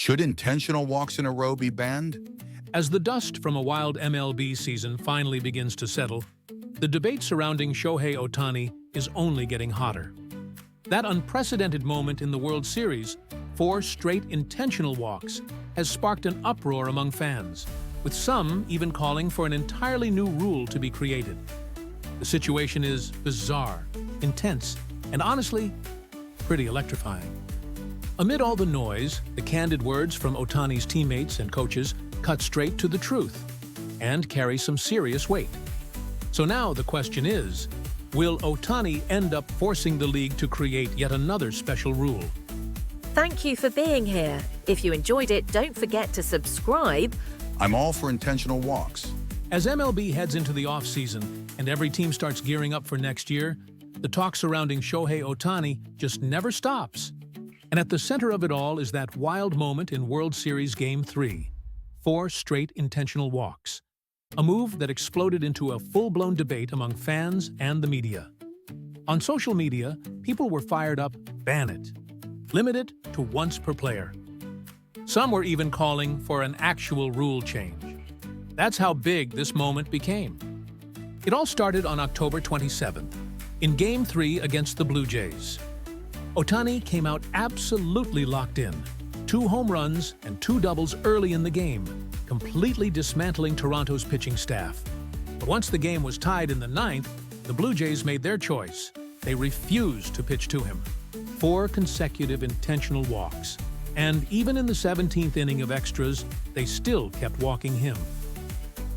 Should intentional walks in a row be banned? As the dust from a wild MLB season finally begins to settle, the debate surrounding Shohei Ohtani is only getting hotter. That unprecedented moment in the World Series, 4 straight intentional walks, has sparked an uproar among fans, with some even calling for an entirely new rule to be created. The situation is bizarre, intense, and honestly, pretty electrifying. Amid all the noise, the candid words from Ohtani's teammates and coaches cut straight to the truth and carry some serious weight. So now the question is, will Ohtani end up forcing the league to create yet another special rule? Thank you for being here. If you enjoyed it, don't forget to subscribe. I'm all for intentional walks. As MLB heads into the off-season and every team starts gearing up for next year, the talk surrounding Shohei Ohtani just never stops. And at the center of it all is that wild moment in World Series Game 3, 4 straight intentional walks, a move that exploded into a full-blown debate among fans and the media. On social media, people were fired up, ban it, limit it to once per player. Some were even calling for an actual rule change. That's how big this moment became. It all started on October 27th, in Game 3 against the Blue Jays. Ohtani came out absolutely locked in. 2 home runs and 2 doubles early in the game, completely dismantling Toronto's pitching staff. But once the game was tied in the 9th, the Blue Jays made their choice. They refused to pitch to him. 4 consecutive intentional walks. And even in the 17th inning of extras, they still kept walking him.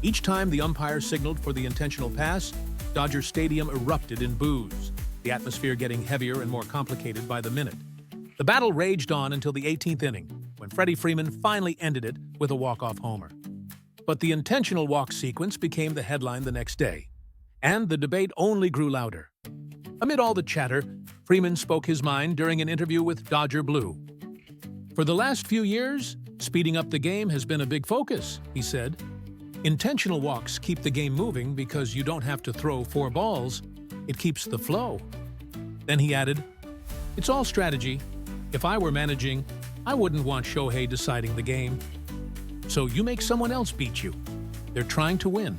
Each time the umpire signaled for the intentional pass, Dodger Stadium erupted in boos, the atmosphere getting heavier and more complicated by the minute. The battle raged on until the 18th inning, when Freddie Freeman finally ended it with a walk-off homer. But the intentional walk sequence became the headline the next day, and the debate only grew louder. Amid all the chatter, Freeman spoke his mind during an interview with Dodger Blue. "For the last few years, speeding up the game has been a big focus," he said. "Intentional walks keep the game moving because you don't have to throw 4 balls. It keeps the flow." Then he added, "It's all strategy. If I were managing, I wouldn't want Shohei deciding the game. So you make someone else beat you. They're trying to win.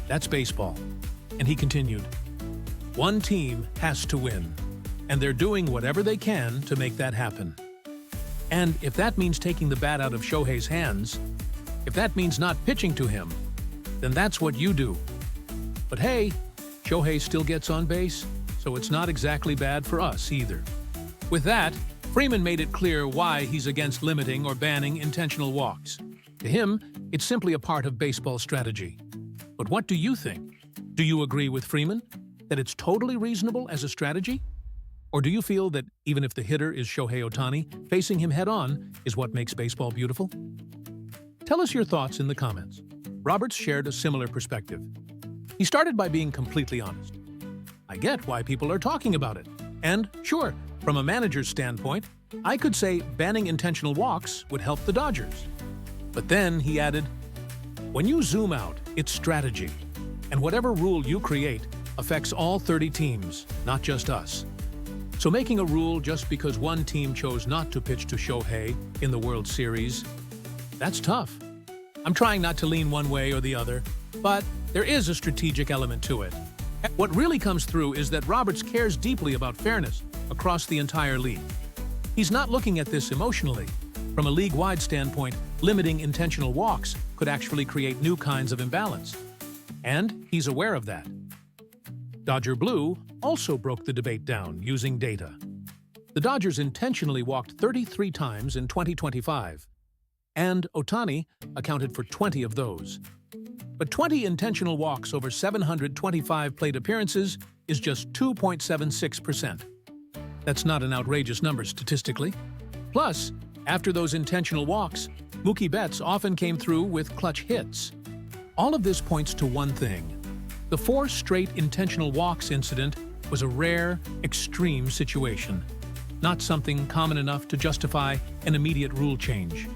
That's baseball." And he continued, "One team has to win, and they're doing whatever they can to make that happen. And if that means taking the bat out of Shohei's hands, if that means not pitching to him, then that's what you do. But hey, Shohei still gets on base, so it's not exactly bad for us either." With that, Freeman made it clear why he's against limiting or banning intentional walks. To him, it's simply a part of baseball strategy. But what do you think? Do you agree with Freeman that it's totally reasonable as a strategy? Or do you feel that even if the hitter is Shohei Ohtani, facing him head-on is what makes baseball beautiful? Tell us your thoughts in the comments. Roberts shared a similar perspective. He started by being completely honest. "I get why people are talking about it. And, sure, from a manager's standpoint, I could say banning intentional walks would help the Dodgers." But then he added, "When you zoom out, it's strategy. And whatever rule you create affects all 30 teams, not just us. So making a rule just because one team chose not to pitch to Shohei in the World Series, that's tough." I'm trying not to lean one way or the other, but there is a strategic element to it. What really comes through is that Roberts cares deeply about fairness across the entire league. He's not looking at this emotionally. From a league-wide standpoint, limiting intentional walks could actually create new kinds of imbalance. And he's aware of that. Dodger Blue also broke the debate down using data. The Dodgers intentionally walked 33 times in 2025, and Ohtani accounted for 20 of those. But 20 intentional walks over 725 plate appearances is just 2.76%. That's not an outrageous number statistically. Plus, after those intentional walks, Mookie Betts often came through with clutch hits. All of this points to one thing. The 4 straight intentional walks incident was a rare, extreme situation, not something common enough to justify an immediate rule change.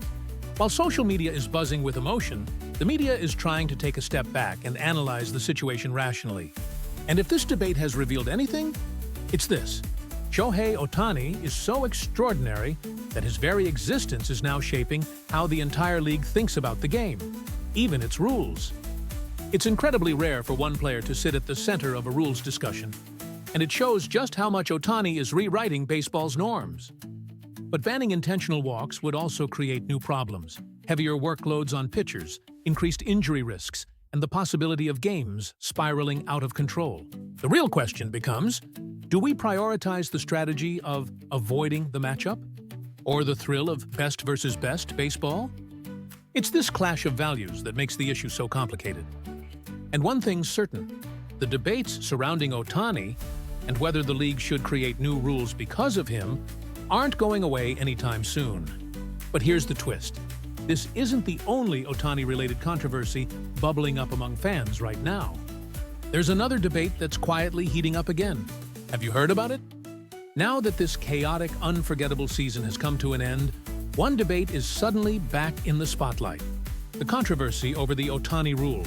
While social media is buzzing with emotion, the media is trying to take a step back and analyze the situation rationally. And if this debate has revealed anything, it's this. Shohei Ohtani is so extraordinary that his very existence is now shaping how the entire league thinks about the game, even its rules. It's incredibly rare for one player to sit at the center of a rules discussion, and it shows just how much Ohtani is rewriting baseball's norms. But banning intentional walks would also create new problems: heavier workloads on pitchers, increased injury risks, and the possibility of games spiraling out of control. The real question becomes, do we prioritize the strategy of avoiding the matchup? Or the thrill of best versus best baseball? It's this clash of values that makes the issue so complicated. And one thing's certain, the debates surrounding Ohtani and whether the league should create new rules because of him aren't going away anytime soon. But here's the twist. This isn't the only Ohtani-related controversy bubbling up among fans right now. There's another debate that's quietly heating up again. Have you heard about it? Now that this chaotic, unforgettable season has come to an end, one debate is suddenly back in the spotlight: the controversy over the Ohtani rule.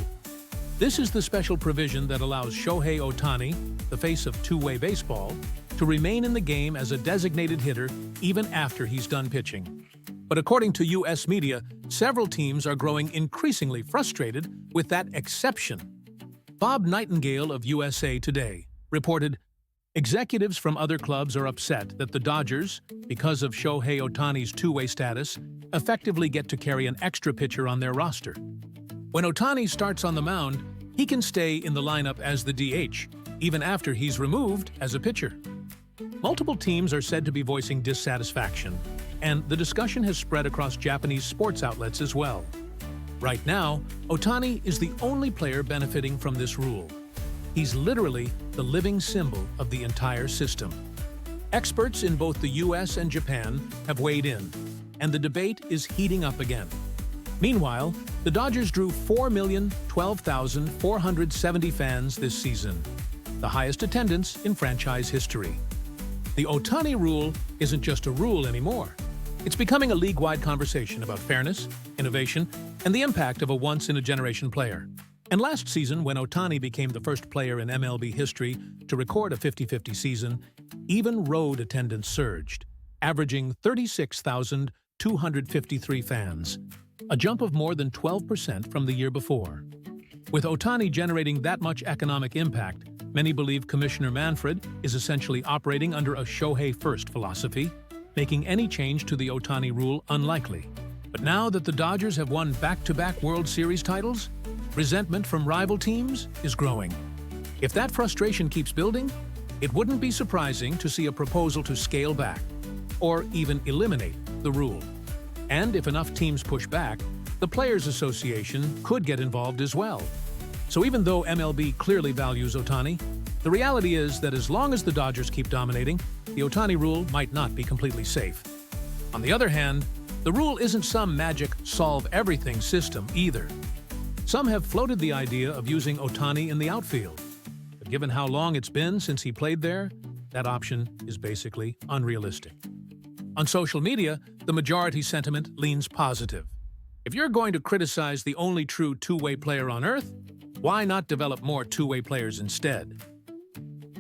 This is the special provision that allows Shohei Ohtani, the face of two-way baseball, to remain in the game as a designated hitter even after he's done pitching. But according to U.S. media, several teams are growing increasingly frustrated with that exception. Bob Nightingale of USA Today reported, "Executives from other clubs are upset that the Dodgers, because of Shohei Ohtani's two-way status, effectively get to carry an extra pitcher on their roster. When Ohtani starts on the mound, he can stay in the lineup as the DH, even after he's removed as a pitcher." Multiple teams are said to be voicing dissatisfaction, and the discussion has spread across Japanese sports outlets as well. Right now, Ohtani is the only player benefiting from this rule. He's literally the living symbol of the entire system. Experts in both the US and Japan have weighed in, and the debate is heating up again. Meanwhile, the Dodgers drew 4,012,470 fans this season, the highest attendance in franchise history. The Ohtani rule isn't just a rule anymore. It's becoming a league-wide conversation about fairness, innovation, and the impact of a once-in-a-generation player. And last season, when Ohtani became the first player in MLB history to record a 50-50 season, even road attendance surged, averaging 36,253 fans, a jump of more than 12% from the year before. With Ohtani generating that much economic impact, many believe Commissioner Manfred is essentially operating under a Shohei-first philosophy, making any change to the Ohtani rule unlikely. But now that the Dodgers have won back-to-back World Series titles, resentment from rival teams is growing. If that frustration keeps building, it wouldn't be surprising to see a proposal to scale back, or even eliminate, the rule. And if enough teams push back, the Players Association could get involved as well. So even though MLB clearly values Ohtani, the reality is that as long as the Dodgers keep dominating, the Ohtani rule might not be completely safe. On the other hand, the rule isn't some magic solve-everything system either. Some have floated the idea of using Ohtani in the outfield, but given how long it's been since he played there, that option is basically unrealistic. On social media, the majority sentiment leans positive. If you're going to criticize the only true two-way player on Earth, why not develop more two-way players instead?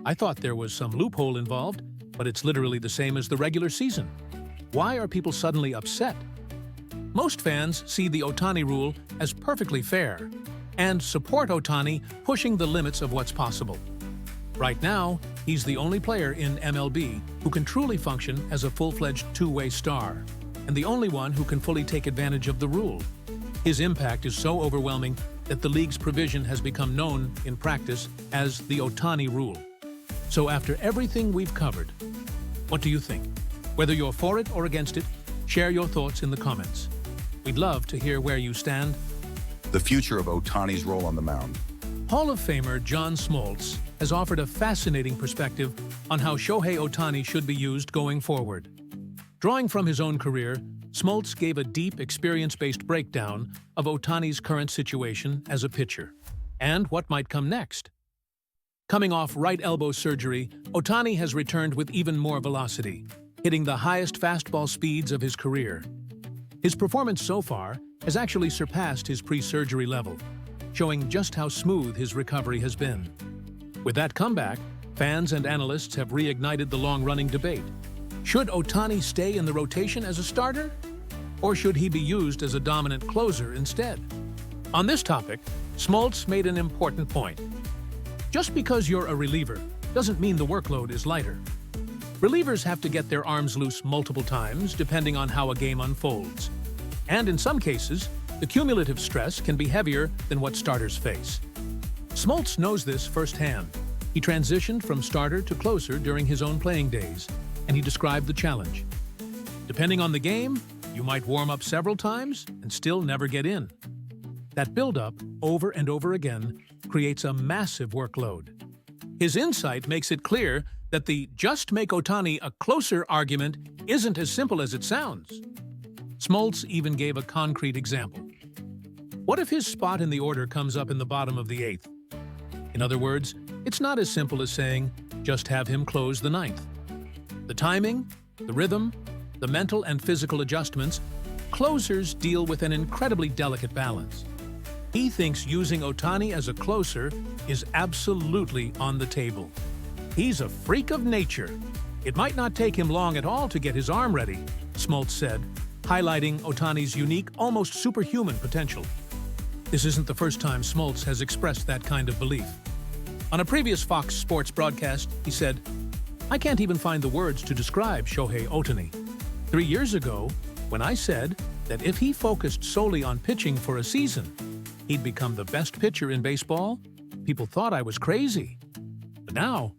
I thought there was some loophole involved, but it's literally the same as the regular season. Why are people suddenly upset? Most fans see the Ohtani rule as perfectly fair and support Ohtani pushing the limits of what's possible. Right now, he's the only player in MLB who can truly function as a full-fledged two-way star, and the only one who can fully take advantage of the rule. His impact is so overwhelming that the league's provision has become known in practice as the Ohtani rule. So after everything we've covered, what do you think? Whether you're for it or against it, share your thoughts in the comments. We'd love to hear where you stand. The future of Ohtani's role on the mound. Hall of Famer John Smoltz has offered a fascinating perspective on how Shohei Ohtani should be used going forward. Drawing from his own career, Smoltz gave a deep, experience-based breakdown of Ohtani's current situation as a pitcher and what might come next. Coming off right elbow surgery, Ohtani has returned with even more velocity, hitting the highest fastball speeds of his career. His performance so far has actually surpassed his pre-surgery level, showing just how smooth his recovery has been. With that comeback, fans and analysts have reignited the long-running debate. Should Ohtani stay in the rotation as a starter? Or should he be used as a dominant closer instead? On this topic, Smoltz made an important point. Just because you're a reliever doesn't mean the workload is lighter. Relievers have to get their arms loose multiple times depending on how a game unfolds. And in some cases, the cumulative stress can be heavier than what starters face. Smoltz knows this firsthand. He transitioned from starter to closer during his own playing days, and he described the challenge. Depending on the game, you might warm up several times and still never get in. That build-up, over and over again, creates a massive workload. His insight makes it clear that the "just make Ohtani a closer" argument isn't as simple as it sounds. Smoltz even gave a concrete example. What if his spot in the order comes up in the bottom of the 8th? In other words, it's not as simple as saying, just have him close the 9th. The timing, the rhythm, the mental and physical adjustments, closers deal with an incredibly delicate balance. He thinks using Ohtani as a closer is absolutely on the table. He's a freak of nature. It might not take him long at all to get his arm ready, Smoltz said, highlighting Ohtani's unique, almost superhuman potential. This isn't the first time Smoltz has expressed that kind of belief. On a previous Fox Sports broadcast, he said, "I can't even find the words to describe Shohei Ohtani. 3 years ago, when I said that if he focused solely on pitching for a season, he'd become the best pitcher in baseball, people thought I was crazy. But now,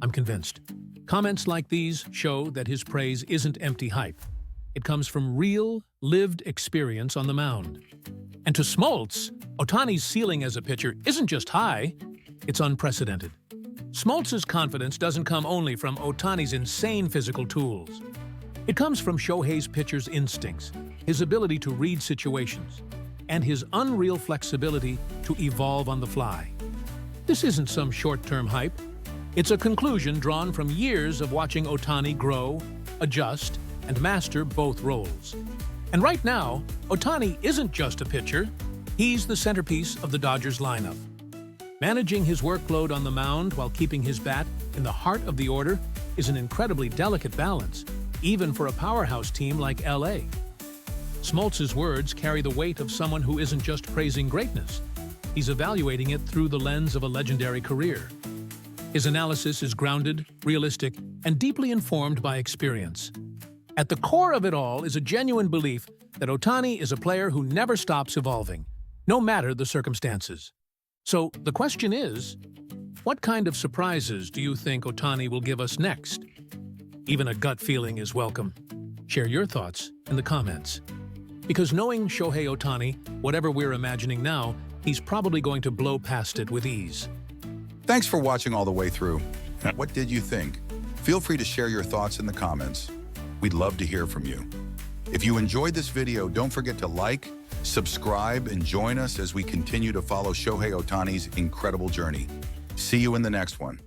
I'm convinced." Comments like these show that his praise isn't empty hype. It comes from real, lived experience on the mound. And to Smoltz, Ohtani's ceiling as a pitcher isn't just high, it's unprecedented. Smoltz's confidence doesn't come only from Ohtani's insane physical tools. It comes from Shohei's pitcher's instincts, his ability to read situations, and his unreal flexibility to evolve on the fly. This isn't some short-term hype. It's a conclusion drawn from years of watching Ohtani grow, adjust, and master both roles. And right now, Ohtani isn't just a pitcher. He's the centerpiece of the Dodgers lineup. Managing his workload on the mound while keeping his bat in the heart of the order is an incredibly delicate balance, even for a powerhouse team like LA. Smoltz's words carry the weight of someone who isn't just praising greatness. He's evaluating it through the lens of a legendary career. His analysis is grounded, realistic, and deeply informed by experience. At the core of it all is a genuine belief that Ohtani is a player who never stops evolving, no matter the circumstances. So the question is, what kind of surprises do you think Ohtani will give us next? Even a gut feeling is welcome. Share your thoughts in the comments. Because knowing Shohei Ohtani, whatever we're imagining now, he's probably going to blow past it with ease. Thanks for watching all the way through. What did you think? Feel free to share your thoughts in the comments. We'd love to hear from you. If you enjoyed this video, don't forget to like, subscribe, and join us as we continue to follow Shohei Ohtani's incredible journey. See you in the next one.